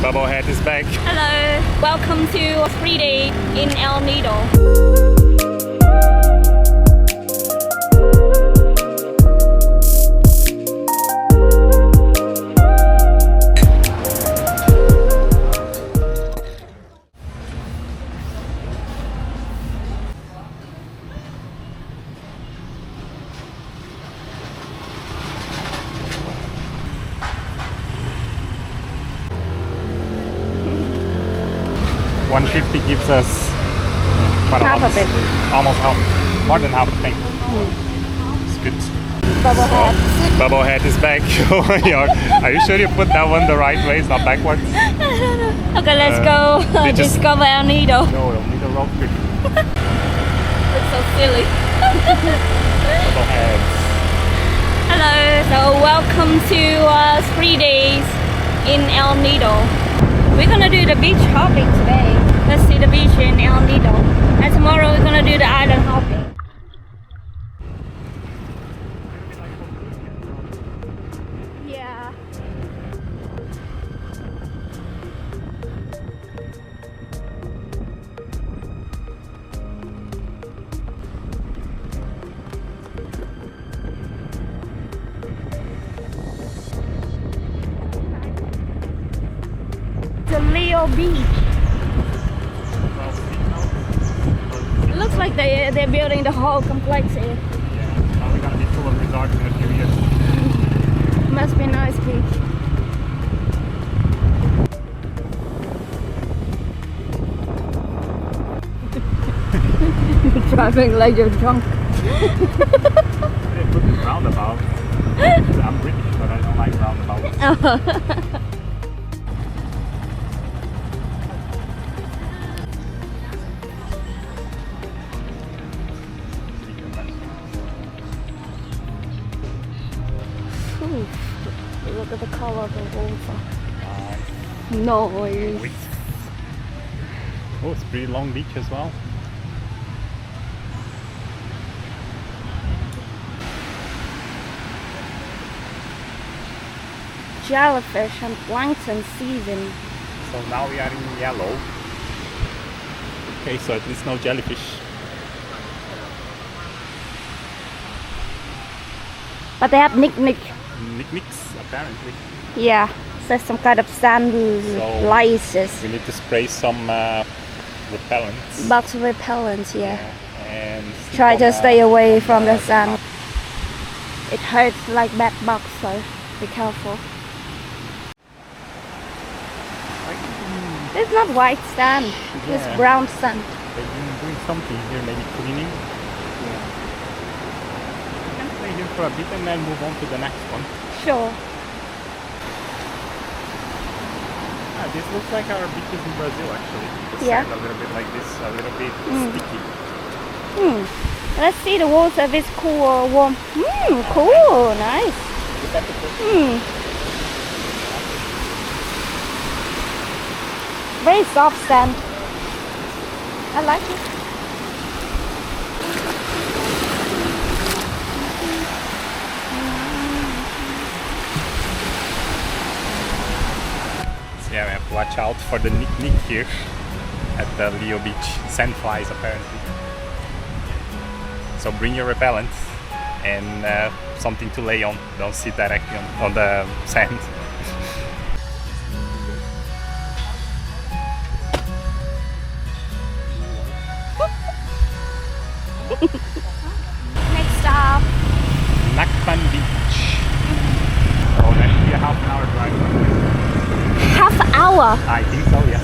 Bubblehead is back. Hello, welcome to a free day in El Nido. $150 gives us Half of it. Almost half, more than half, I think. It's good. Bubblehead. Bubblehead is back. Are you sure you put that one the right way? It's not backwards? Okay, let's go discover El Nido. No, El Nido road trip. It's so silly. Bubbleheads. Hello, so welcome to 3 days in El Nido. We're gonna do the beach hopping today. Let's see the beach in El Nido. And tomorrow we're gonna do the island hopping. Yeah. The Leo Beach. It looks like they're building the whole complex here. Yeah, now we're gonna be full of resorts in a few years. Must be a nice beach. You're driving like you're drunk. They put this roundabout. I'm British, but I don't like roundabouts. Look at the color of the water. Noise. Oh, it's a pretty long beach as well. Jellyfish and plankton season. So now we are in yellow. Okay, so at least no jellyfish. But they have knick-knack. Knickknacks, apparently. Yeah, there's some kind of sand lices. We need to spray some repellents. Bugs repellent, yeah. And Try to stay away from the sand. It hurts like bad bugs, so be careful. It's not white sand, it's brown sand. They've been doing something here, maybe cleaning. We can stay here for a bit and then move on to the next one. Sure. This looks like our beaches in Brazil actually. The sand a little bit like this, a little bit sticky. Let's see the water if it's cool or warm. Cool, nice. Very soft sand. I like it. So yeah, we have to watch out for the knick-knack here at the Leo Beach. Sand flies apparently. So bring your repellent and something to lay on. Don't sit directly on the sand. Next stop. Nacpan Beach. Oh, that should be a half an hour drive. Half an hour. I think so, yeah.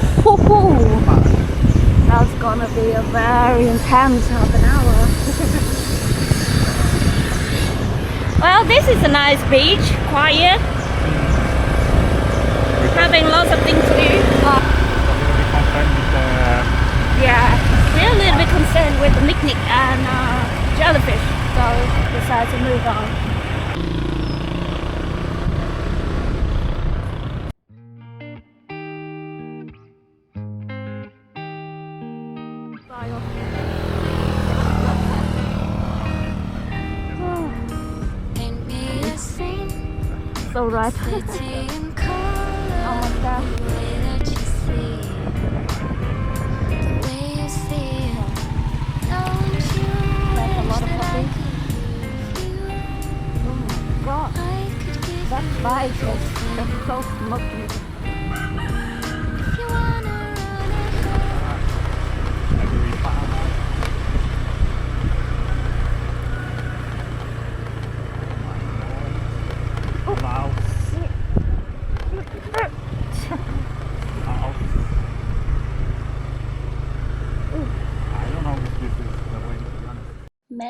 That's gonna be a very intense half an hour. Well, this is a nice beach, quiet. Having lots of things to do. Yeah, we're a little bit concerned with the knick-knack and jellyfish, so decided to move on. So right. Almost there.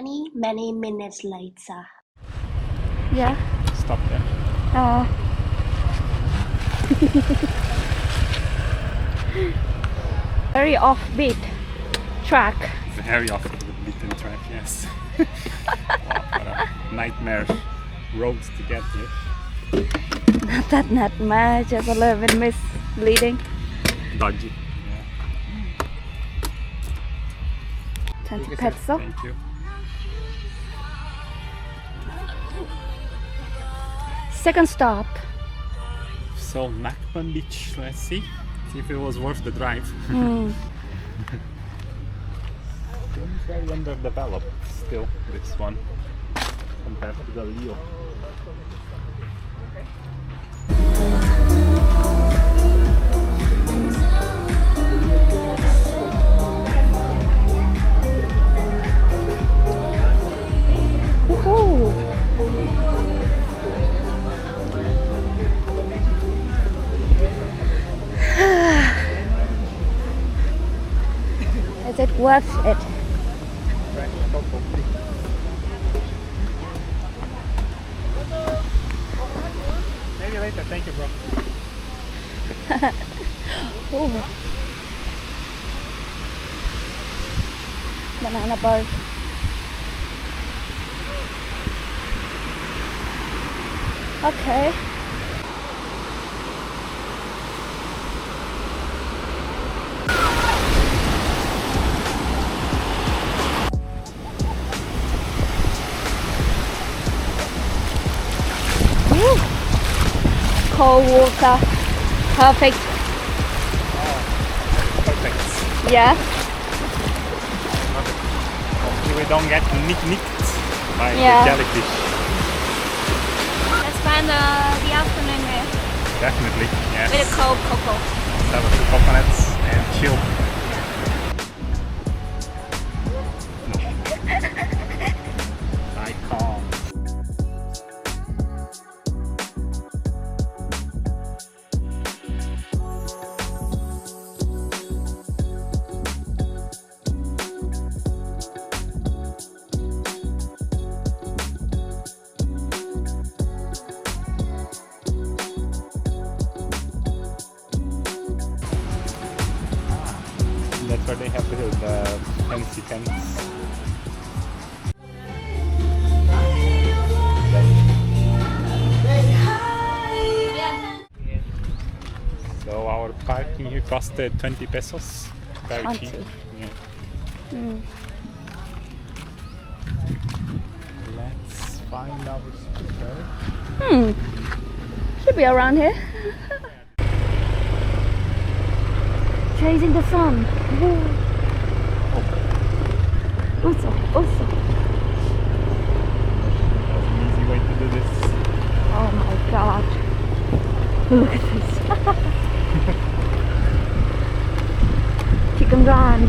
many minutes later. Yeah. Stop there. Very offbeat track. Very off the beaten track, yes. Wow, what a nightmare roads to get here. Not that nightmare, just a little bit misleading. Dodgy. Yeah. 20 peso. Thank you. Second stop. So Nacpan beach, let's see if it was worth the drive. Mm. Seems very underdeveloped still, this one, compared to the Leo. Woohoo! Is it worth it? Maybe later, thank you, bro. Ooh. Banana bird. Okay. Woo. Cold water. Perfect. Perfect. Yeah. Hopefully we don't get nicked by Yeah. the jellyfish. Let's spend the afternoon there Definitely, yes. with a cold cocoa. Have a few coconuts and chill. Icon. That's where they have the fancy tents. So our parking here costed 20 pesos. Very 20. cheap. Yeah. Mm. Let's find our scooter. Should be around here. Chasing the sun. Also. That's an easy way to do this. Oh my god. Look at this. Chicken run.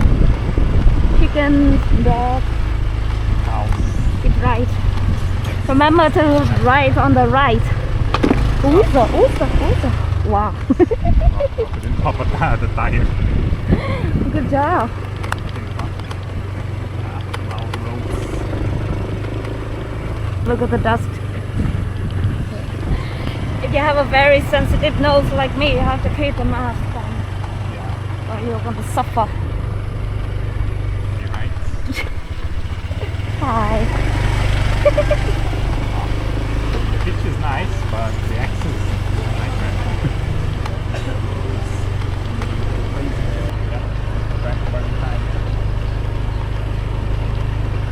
Chicken, dog. House. Keep right. Remember to ride on the right. Also. Wow. I didn't pop the tire. Good job. Look at the dust. If you have a very sensitive nose like me, you have to keep the mask on, Yeah, or you're going to suffer. you're right. Hi. The beach is nice, but the access is a nightmare.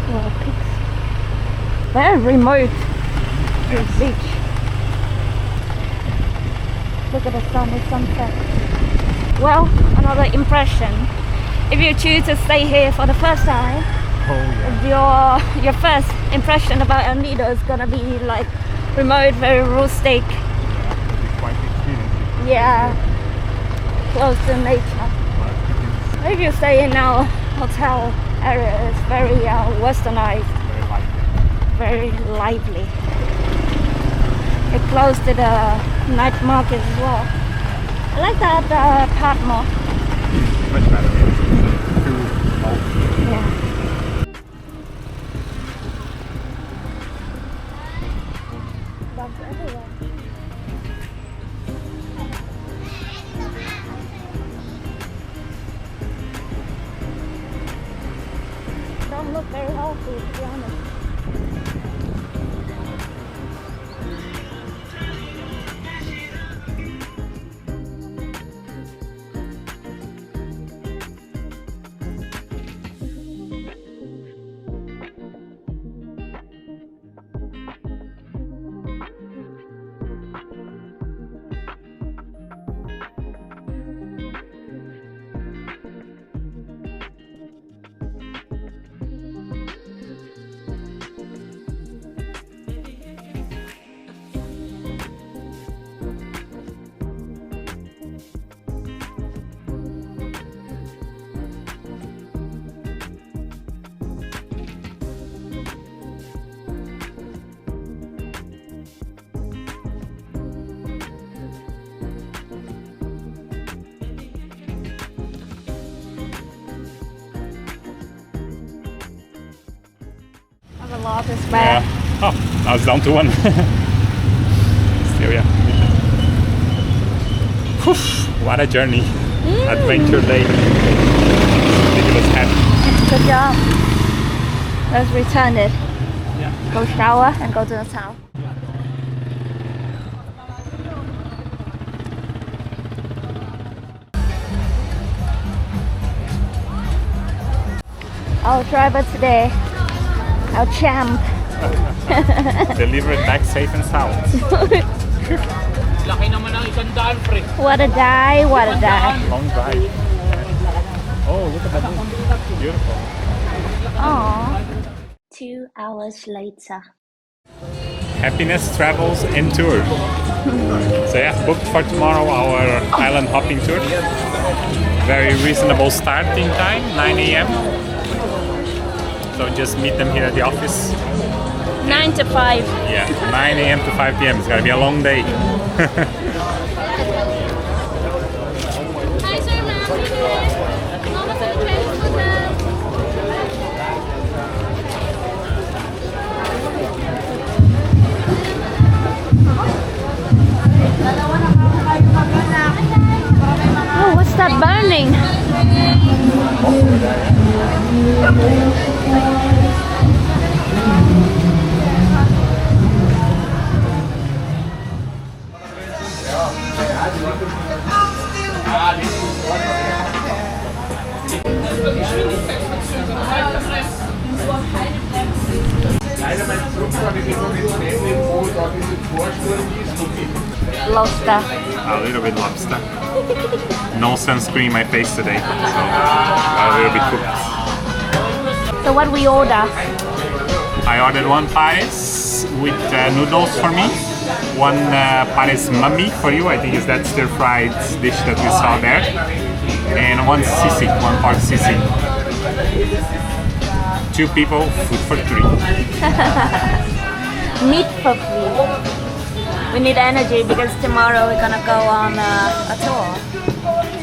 Well, pigs. Very remote. This beach. Look at the sun and sunset. Well, another impression. If you choose to stay here for the first time, Oh yeah. your first impression about El Nido is gonna be like remote, very rustic. Yeah, it'll be quite experiencing. Yeah, close to nature. But you can If you stay in our hotel area, it's very westernized, very light. very lively. It's close to the night market as well. I like that part more. Much better. It's too small. Yeah. restaurants everywhere. Don't look very healthy, to be honest. The lot is bad. Yeah. Oh, now it's down to one. Still, yeah. Whew, what a journey. Adventure day. Ridiculous happy. Good job. Let's return it. Yeah. Go shower and go to the town. Our driver today, our champ. Deliver it back safe and sound. What a die, what a die. Long drive. Oh, look at that view. Beautiful. Aww. 2 hours later. Happiness, travels, and tour. So yeah, booked for tomorrow our island hopping tour. Very reasonable starting time, 9 a.m. So just meet them here at the office. 9 to 5. Yeah, 9 a.m. to 5 p.m. It's gonna be a long day. Hi, sir, oh, what's that burning? Lobster. A little bit lobster. No sunscreen in my face today, so a little bit cooked. So what we order? I ordered one pares with noodles for me, one pares mami for you, I think is that stir-fried dish that we saw there, and one sisig, one part sisig. 2 people, food for 3. Meat for free. We need energy because tomorrow we're gonna go on a tour.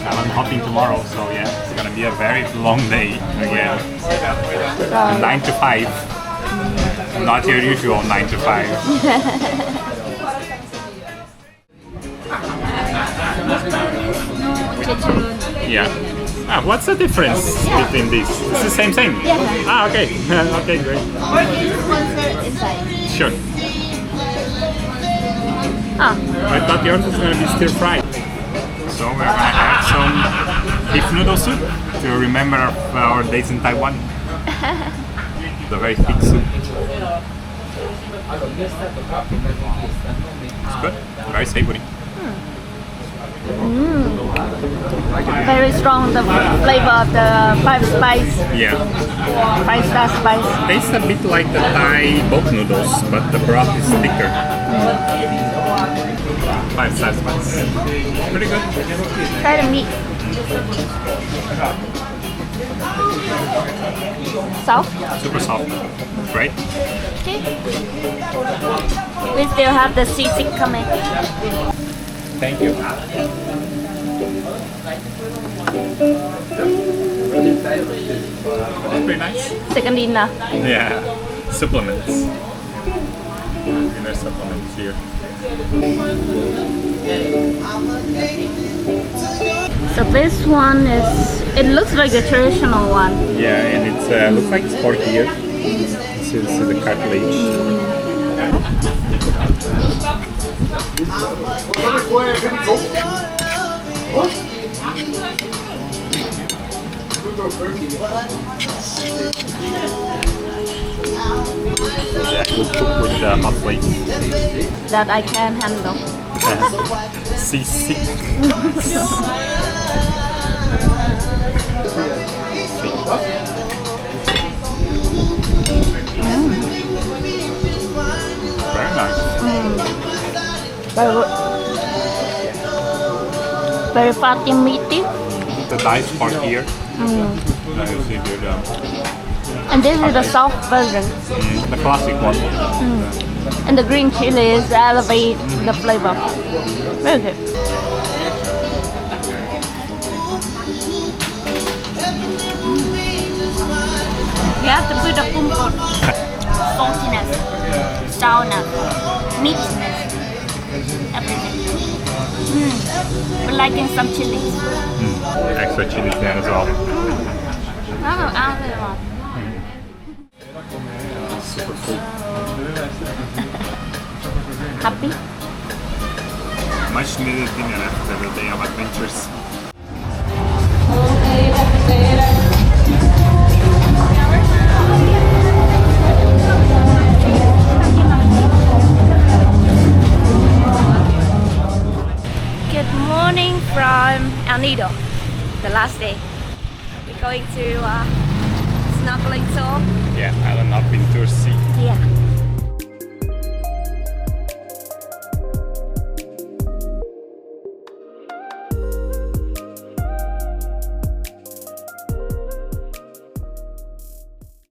I'm hopping tomorrow, so yeah, it's gonna be a very long day again. 9 to 5. Not your usual 9 to 5. Yeah. Ah, what's the difference between these? It's the same thing? Yeah. Ah, okay. Okay, great. Inside. Sure. Ah, I thought yours was going to be stir-fried. So we're going to have some beef noodle soup to remember our days in Taiwan. The very thick soup. It's good. Very savory. very strong the flavor of the 5 spice. Yeah. 5-star spice. Tastes a bit like the Thai boat noodles, but the broth is thicker. 5-star spice. Pretty good. Try the meat. Soft? Super soft. Great. Okay. We still have the sisig coming. Thank you. Pretty nice. Second dinner. Yeah. Supplements. Dinner supplements here. So this one is, it looks like a traditional one. Yeah, and it looks like it's 40 years. See the cartilage. Yeah, we'll cook with hot plates. That I can handle. CC. Very nice. Very fatty, meaty. The diced part here. Now you see the And this is the soft version. the classic one. And the green chilies elevate the flavor. Very good. You have to put the comfort, saltiness, sourness, meatiness, everything. We're liking some chilies. Extra chilies there as well. Super cool. Happy? Much needed dinner after the day of adventures. Good morning from Nido, the last day. We're going to snorkeling tour. Yeah, Island Hopping Tour C. Yeah.